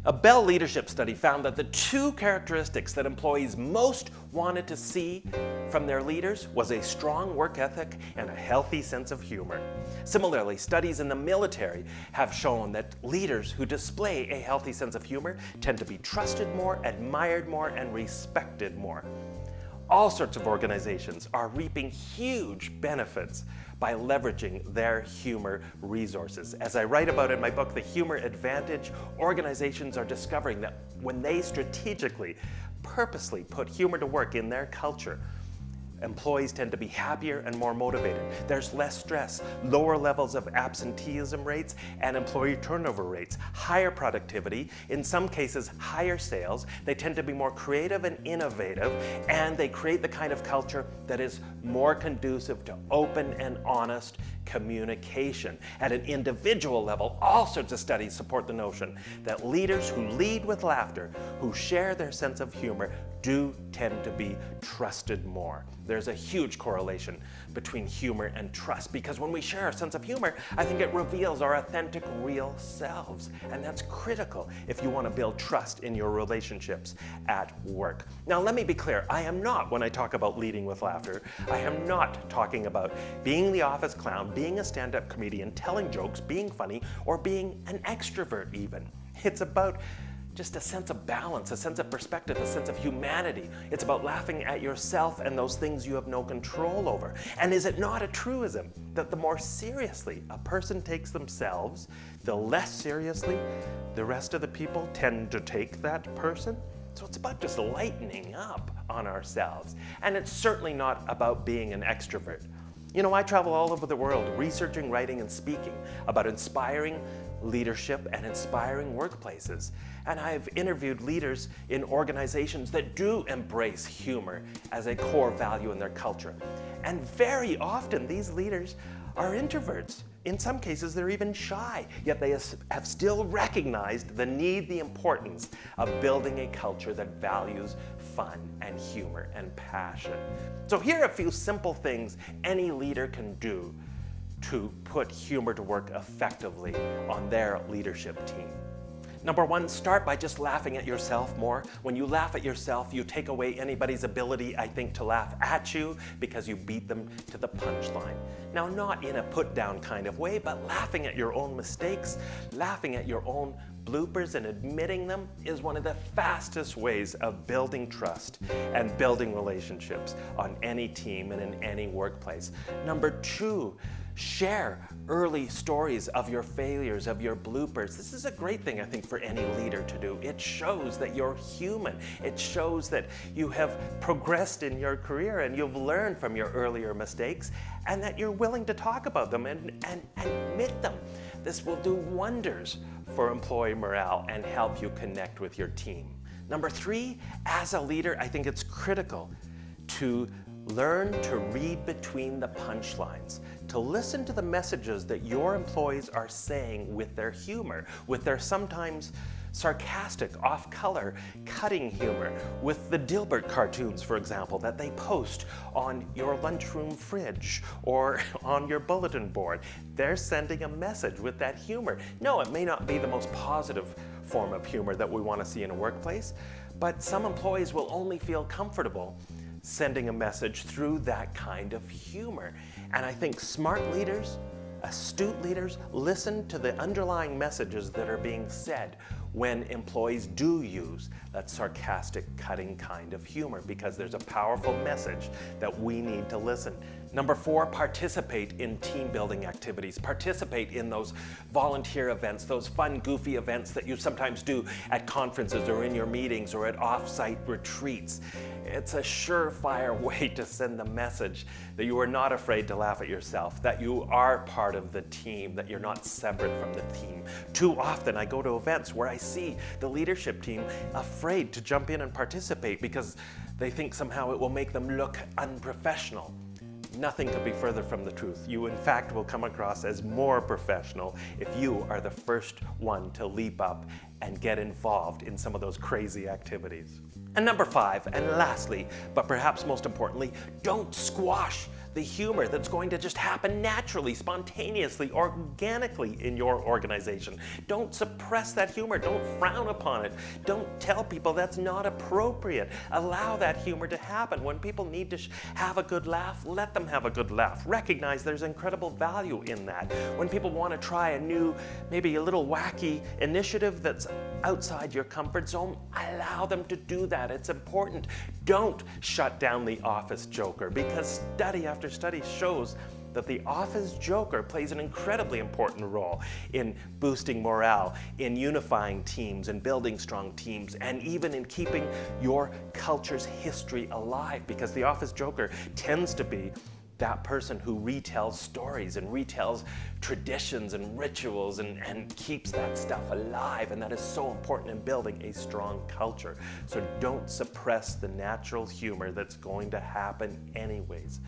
A Bell leadership study found that the two characteristics that employees most wanted to see from their leaders was a strong work ethic and a healthy sense of humor. Similarly, studies in the military have shown that leaders who display a healthy sense of humor tend to be trusted more, admired more, and respected more. All sorts of organizations are reaping huge benefits by leveraging their humor resources. As I write about in my book, The Humor Advantage, organizations are discovering that when they strategically, purposely put humor to work in their culture, employees tend to be happier and more motivated. There's less stress, lower levels of absenteeism rates and employee turnover rates, higher productivity, in some cases higher sales. They tend to be more creative and innovative, and they create the kind of culture that is more conducive to open and honest communication. At an individual level, all sorts of studies support the notion that leaders who lead with laughter, who share their sense of humor, do tend to be trusted more. There's a huge correlation between humor and trust, because when we share our sense of humor, I think it reveals our authentic, real selves. And that's critical if you want to build trust in your relationships at work. Now, let me be clear. I am not, when I talk about leading with laughter, I am not talking about being the office clown, being a stand-up comedian, telling jokes, being funny, or being an extrovert even. It's about just a sense of balance, a sense of perspective, a sense of humanity. It's about laughing at yourself and those things you have no control over. And is it not a truism that the more seriously a person takes themselves, the less seriously the rest of the people tend to take that person? So it's about just lightening up on ourselves. And it's certainly not about being an extrovert. You know, I travel all over the world researching, writing, and speaking about inspiring leadership and inspiring workplaces. And I've interviewed leaders in organizations that do embrace humor as a core value in their culture. And very often these leaders are introverts. In some cases, they're even shy, yet they have still recognized the need, the importance of building a culture that values fun and humor and passion. So here are a few simple things any leader can do to put humor to work effectively on their leadership team. Number one, start by just laughing at yourself more. When you laugh at yourself, you take away anybody's ability, I think, to laugh at you because you beat them to the punchline. Now, not in a put-down kind of way, but laughing at your own mistakes, laughing at your own bloopers and admitting them is one of the fastest ways of building trust and building relationships on any team and in any workplace. Number two, share early stories of your failures, of your bloopers. This is a great thing, I think, for any leader to do. It shows that you're human. It shows that you have progressed in your career and you've learned from your earlier mistakes and that you're willing to talk about them and admit them. This will do wonders for employee morale and help you connect with your team. Number three, as a leader, I think it's critical to learn to read between the punchlines, to listen to the messages that your employees are saying with their humor, with their sometimes sarcastic, off-color, cutting humor, with the Dilbert cartoons, for example, that they post on your lunchroom fridge or on your bulletin board. They're sending a message with that humor. No, it may not be the most positive form of humor that we want to see in a workplace, but some employees will only feel comfortable sending a message through that kind of humor. And I think smart leaders, astute leaders, listen to the underlying messages that are being said when employees do use that sarcastic, cutting kind of humor, because there's a powerful message that we need to listen. Number four, participate in team building activities. Participate in those volunteer events, those fun, goofy events that you sometimes do at conferences or in your meetings or at off-site retreats. It's a surefire way to send the message that you are not afraid to laugh at yourself, that you are part of the team, that you're not separate from the team. Too often I go to events where I see the leadership team afraid to jump in and participate because they think somehow it will make them look unprofessional. Nothing could be further from the truth. You, in fact, will come across as more professional if you are the first one to leap up and get involved in some of those crazy activities. And number five, and lastly, but perhaps most importantly, don't squash the humor that's going to just happen naturally, spontaneously, organically in your organization. Don't suppress that humor. Don't frown upon it. Don't tell people that's not appropriate. Allow that humor to happen. When people need to have a good laugh, let them have a good laugh. Recognize there's incredible value in that. When people want to try a new, maybe a little wacky initiative that's outside your comfort zone, allow them to do that. It's important. Don't shut down the office joker, because study after study shows that the office joker plays an incredibly important role in boosting morale, in unifying teams and building strong teams, and even in keeping your culture's history alive, because the office joker tends to be that person who retells stories and retells traditions and rituals and keeps that stuff alive, and that is so important in building a strong culture. So don't suppress the natural humor that's going to happen anyways.